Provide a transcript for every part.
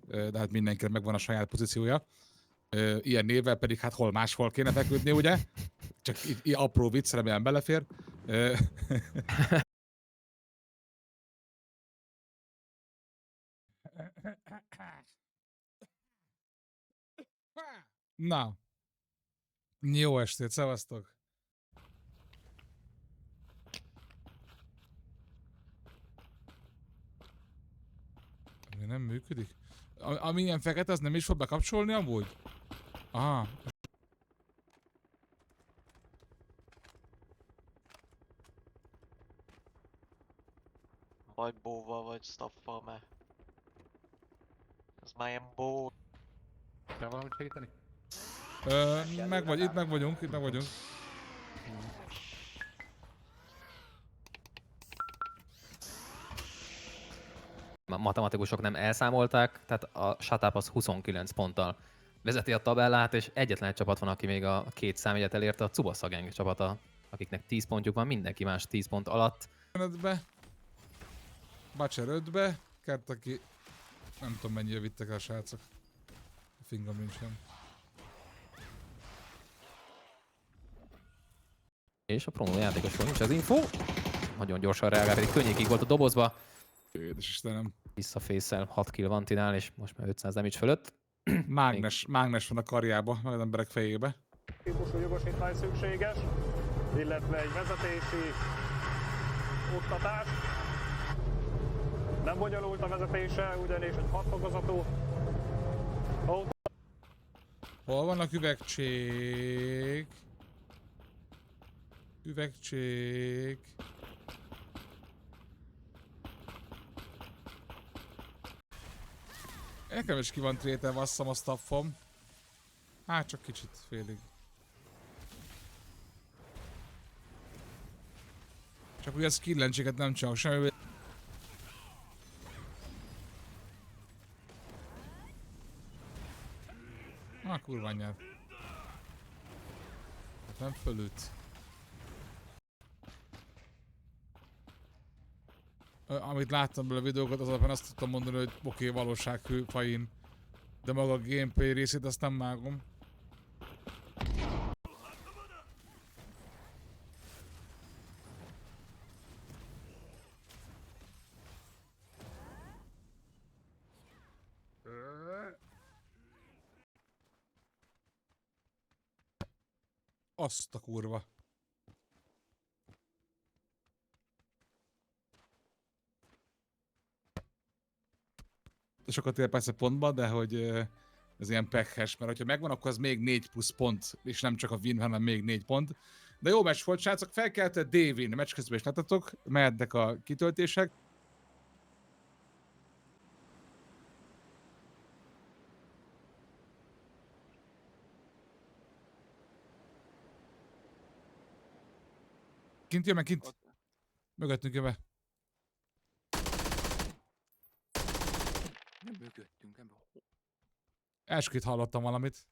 de hát mindenkinek megvan a saját pozíciója. Ilyen névvel pedig hát hol máshol kéne feküdni, ugye? Csak így apró vicc, remélem belefér. Na, jó estét, szevasztok! Mi nem működik? Ami ilyen fekete, az nem is fog bekapcsolni amúgy? Aha. Vagy bóval, vagy staffal, mert ez már ilyen bó. Kell valamit segíteni? Itt meg vagyunk, itt meg vagyunk. A matematikusok nem elszámolták, tehát a Shut Up az 29 ponttal vezeti a tabellát, és egyetlen egy csapat van, aki még a két számjegyet elérte, a Tsubasa Gang csapata, akiknek 10 pontjuk van, mindenki más 10 pont alatt. 5-be. Bacser 5-be. Kert, aki nem tudom mennyire vittek el a srácok. Fingom nincsen. És a promo játékosról nincs az info. Nagyon gyorsan reagál, pedig könnyékig volt a dobozba. Édes Istenem. Visszafészel, 6 kill van Tinál, és most már 500 damage fölött. Mágnes van a karjába, meg az emberek fejébe. Típusú jogosítvány szükséges, illetve egy vezetési oktatás. Nem bonyolult a vezetése, ugyanis egy 6 fokozatú autó. Hol vannak üvegcsék? Üvegcsék. Nekem is ki van trételve, azt hiszem, a staffom. Hát csak kicsit, félig. Csak ugye a skillencseket nem csinálok semmi. Kurva anyád. Hát nem fölült. Amit láttam belőle a videókat, az alapján azt tudtam mondani, hogy oké, valósághű fain. De maga a gameplay részét azt nem vágom. Azt a kurva. Sokat ér persze pontba, de hogy ez ilyen pekhes, mert hogyha megvan, akkor az még 4 plusz pont, és nem csak a win, hanem még 4 pont. De jó meccs volt, srácok, felkeltett D-win, meccs közben is láttatok, mehetnek a kitöltések. Kint jön meg, kint. Mögöttünk jön be. Nem mögöttünk, nem. Esküt hallottam valamit.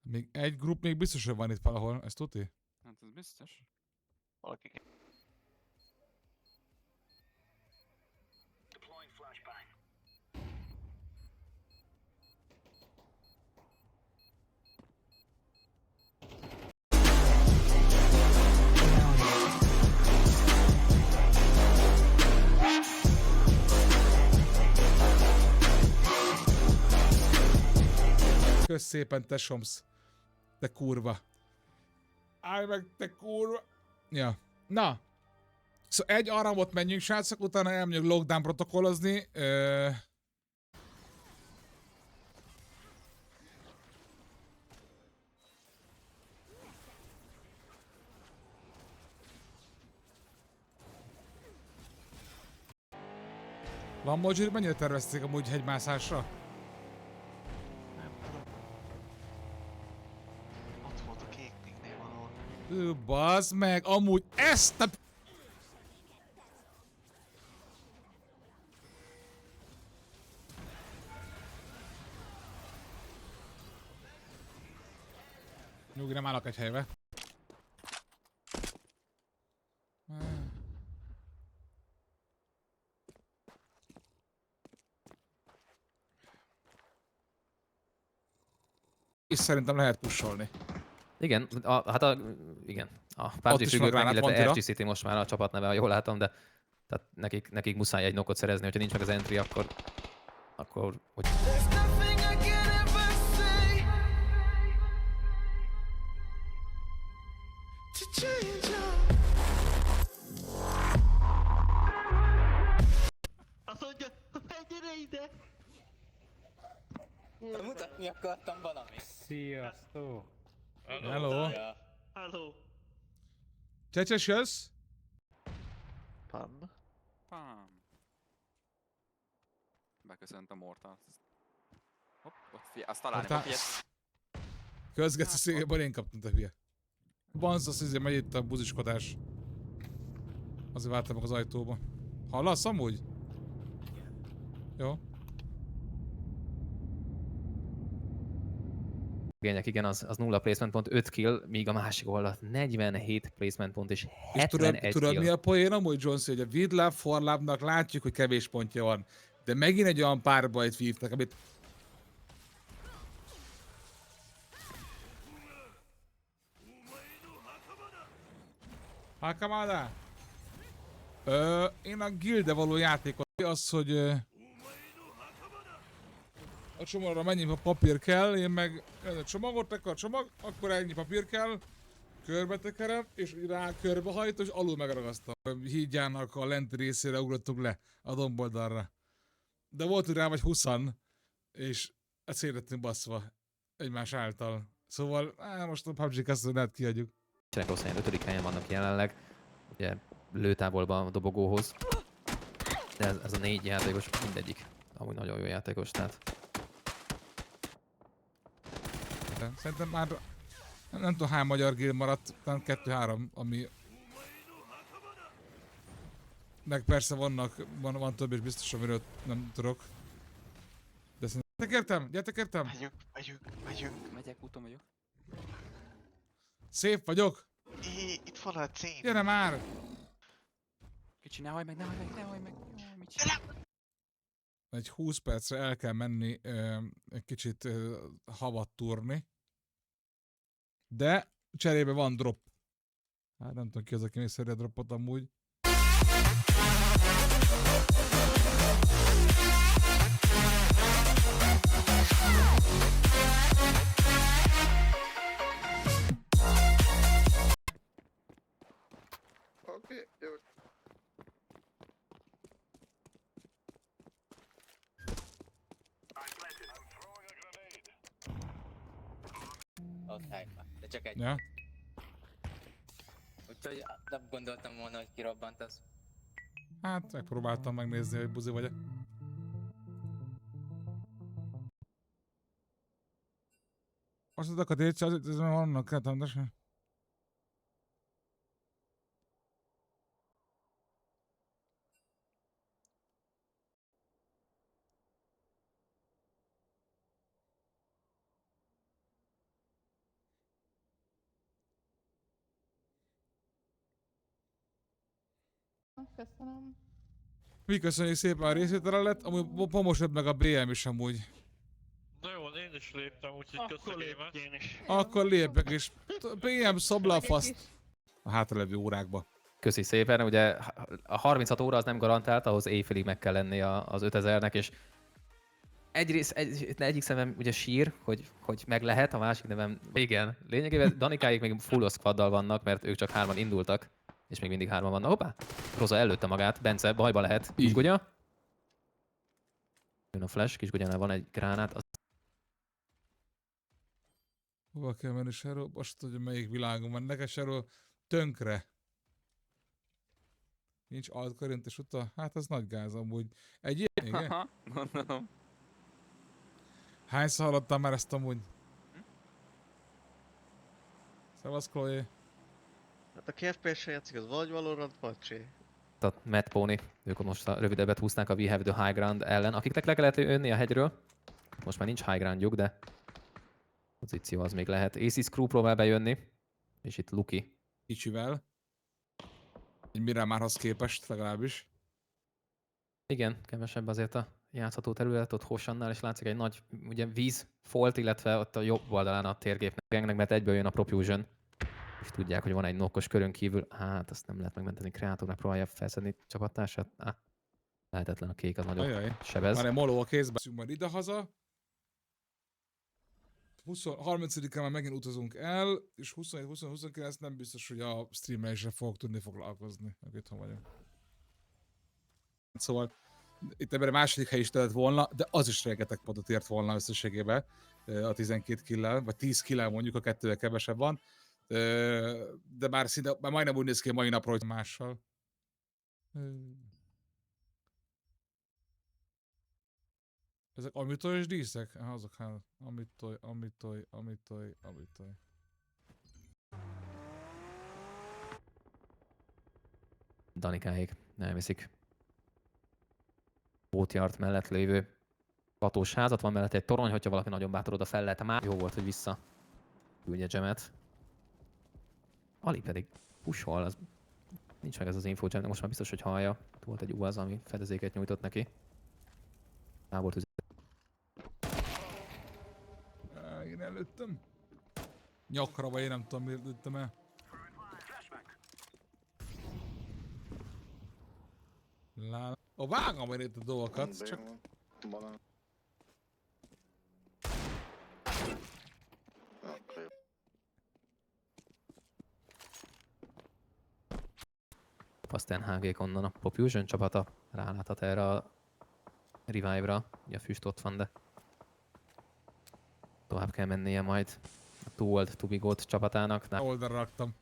Még egy grup még biztos, hogy van itt valahol, ezt tudti? Hát ez biztos. Valaki Kösz szépen, te somsz. Te kurva. Állj meg, te kurva. Ja. Na. Szóval egy aramot menjünk, srácok, utána elmegyünk lockdown protokollozni. Lamborghini mennyire tervezték amúgy hegymászásra? nem tudom. Ott volt a kék pingnél valahol. Bazd meg, amúgy ezt a... Nyugi, nem állok egy helybe. És szerintem lehet pusolni. Igen, igen. A Ott PUBG is van függőknek, Granát illetve Montira. RG City most már a csapatneve, ha jól látom, de tehát nekik muszáj egy nokot szerezni, hogyha nincs meg az entry, akkor hogy There's nothing I can ever say to change your Azt mondja, gyere ide! Mutatni akartam valamit. Sziasztok! Hello. Ja. Hello! Csecses, jössz? Pan. Pám. Beköszönt a Mortal. Hopp, ott azt találni, Mortal. figyelj. Közgetsz a szélből, én kaptam, te hülye. Banzasz, izé megy itt a buziskodás. Azért vártam meg az ajtóba. Hallasz amúgy? Jó. igények, igen, az 0 placement pont, 5 kill, míg a másik oldalt 47 placement pont és És 71 tudod kill. mi a poén amúgy, Jonesy, hogy a Vidlab, Forlabnak látjuk, hogy kevés pontja van. De megint egy olyan párbajt vívtak, amit... Hakamada? Én a gilde való játékot az, hogy a csomagra mennyi papír kell, én meg a csomagot akar csomag, akkor ennyi papír kell, körbe tekerem, és rá körbehajtom, és alul megragasztom. A hídjának a lenti részére ugrottuk le a domboldalra. De volt rá vagy 20-an, és ezt szétlettünk baszva egymás által. Szóval, most a PUBG Custom lehet kiadjuk. Nincsenek rossz helyen, 5. helyen vannak jelenleg, ugye lőtávolban a dobogóhoz. De ez a 4 játékos mindegyik amúgy nagyon jó játékos, tehát De szerintem már nem tudom hány magyar guild maradt, talán 2-3, ami... Meg persze van több is biztos, amiről nem tudok. De szerintem... Gyertek értem! Megyünk. Megyek, úton vagyok. Szép vagyok! Itt van a cím. Gyere már! Kicsi, ne hajj meg, ne hajj meg, ne hajj meg. Jaj, mit csinál? Egy 20 percre el kell menni egy kicsit havat túrni. De cserébe van drop. Hát nem tudom ki az, aki még szeri a dropot amúgy. Oké, jó. Ott helyben. De csak egy. Ja. Úgyhogy nem gondoltam volna, hogy kirobbantasz. Hát megpróbáltam megnézni, hogy buzi vagy-e. Azt tudok a DC-t, ez már vannak kettőndesen. Köszönöm. Mi köszönjük szépen a részvételen lett, amúgy pomosod meg a BM is amúgy. Na jó, én is léptem, úgyhogy Akkor köszönöm. lépj én is. Akkor lépek és BM szobla a faszt. A hátralevő órákba. köszi szépen. Ugye a 36 óra az nem garantált, ahhoz éjfélig meg kell lenni az 5000-nek, és egyik szemem ugye sír, hogy meg lehet, a másik nevem igen. Lényegében Danikáik még full squaddal vannak, mert ők csak 3-an indultak, és még mindig 3-an vannak. Hoppá! Roza előtte magát, Bence, bajba lehet. Kisgogya. Jön a flash, Kisgogyánál van egy gránát. Hova kell menni Sero? Most tudja melyik világon van. Neked Sero tönkre. Nincs altkarintes uta? Hát az nagy gáz amúgy. Egy ilyen, igen? Haha, gondolom. Hányszor hallottam már ezt amúgy? Szevasz, Chloe. Hát aki FPS-sel játszik, az vagy Valorant, vagy Csé. A Matt Pony, ők ott most a rövidebbet húzták a We Have the High Ground ellen, akiknek le kellett jönni a hegyről. Most már nincs high groundjuk, de pozíció az még lehet. AC Screw próbál bejönni, és itt Luki. Kicsivel. Egy mire márhoz képest legalábbis. Igen, kevesebb azért a játszható terület, ott Hossannál, és látszik egy nagy ugye vízfolt, illetve ott a jobb oldalán a térgépnek, mert egyből jön a Profusion. És tudják, hogy van egy nokkos körön kívül. Hát, azt nem lehet megmenteni. Kreátornak próbálja felszedni csapattársát. Lehetetlen, a kék az nagyon Ajaj. sebez. Van egy moló a kézben. Szünk majd idehaza. 30-án már megint utazunk el, és 27-29 nem biztos, hogy a streammel is fogok tudni foglalkozni, meg itthon vagyok. Szóval itt ebben a második hely is telt volna, de az is rengeteg pontot ért volna összességében a 12 kill-el, vagy 10 kill-el mondjuk, a kettővel kevesebb van. De már szinte, már majdnem úgy néz ki a mai napra, hogy mással. Ezek amitolyos díszek? Azok hát, amitoy. Danikáig elviszik. Boatyard mellett lévő katós házat, van mellett egy torony, hogyha valaki nagyon bátor oda fel lehet már. Jó volt, hogy vissza küldje Jemet. Ali pedig pushol, az nincs meg ez az info, Jam, de most már biztos, hogy hallja. Volt egy UAZ, ami fedezéket nyújtott neki. Tábort üzet. Én előttem. Nyakra, vagy én nem tudom, miért lőttem el. Vágom én itt a dolgokat, csak... Aztán HG onnan a Profusion csapata ráláthat erre a revive-ra. Ugye a füst ott van, de tovább kell mennie majd a Too Old To Be Goat csapatának. Oldalra raktam.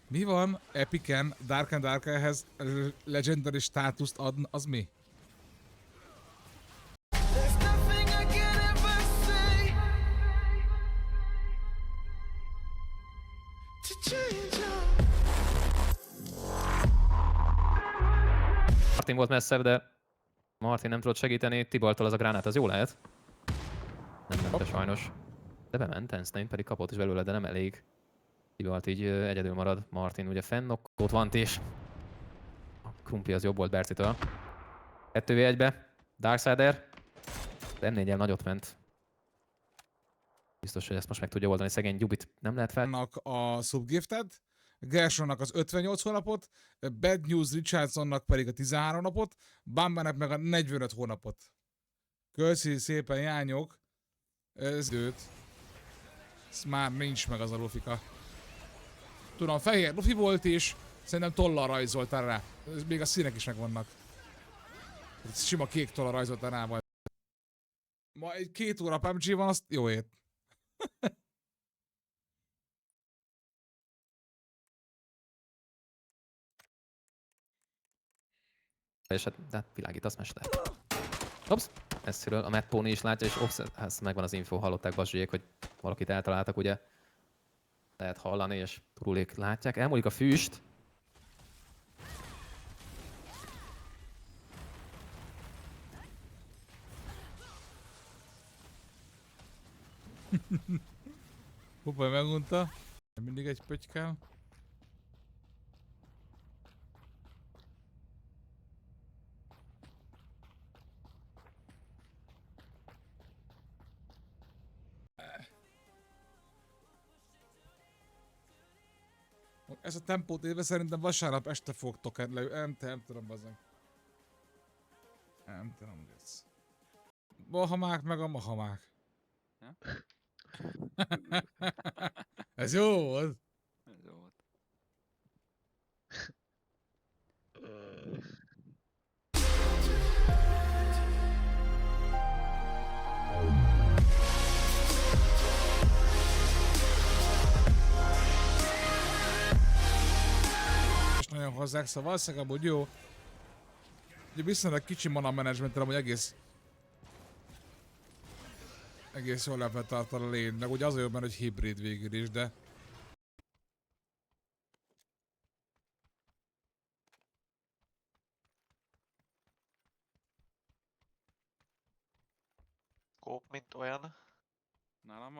Mi van Epicen Dark and Darkerhez legendary státuszt adni, az mi? There's nothing I can ever say to change your Martin volt messzebb, de Martin nem tudott segíteni. Tibaltól az a gránát, az jó lehet. Nem ment sajnos. De bement, Enstein pedig kapott is belőle, de nem elég. Tibalt így egyedül marad. Martin ugye fennokkot van és a Krumpi az jobb volt Bercitől. 2v1-be. Darksider. De M4-el nagyot ment. Biztos, hogy ezt most meg tudja oldani. Szegény Gyubit nem lehet fel. Annak a Subgifted, Gersonnak az 58 hónapot, Bad News Richardsonnak pedig a 13 napot, Bambanek meg a 45 hónapot. Köszi szépen, jányok. Ez időt. Ez már nincs meg az a lufika. Tudom, fehér lufi volt is, szerintem tollal rajzoltál rá. Még a színek is megvannak. Ez sima kék tollal rajzoltál rá majd. Ma egy 2 óra PUBG van, azt jó ét. És hát, de világítasz mester. Ops, messziről a Matt Pony is látja, és ops, ez megvan az info, hallották Bazsiék, hogy valakit eltaláltak, ugye. Lehet hallani, és turulék látják. Elmúlik a füst. Hoppá, megunta. Mindig egy pötykál. Ezt a tempót élve szerintem vasárnap este fogtok el. Nem tudom, bazdmeg. Nem tudom, ez. Bahamák meg a mahamák. Ja? Ez jó volt. Ez jó volt. És nagyon hozzák, szóval valószínűleg amúgy jó. Ugye viszonylag kicsi mana managementre, hogy egész jól lehet tartani a lane, meg ugye az a jobb benne, hogy hibrid végül is, de... Kóp, mint olyan. Nálam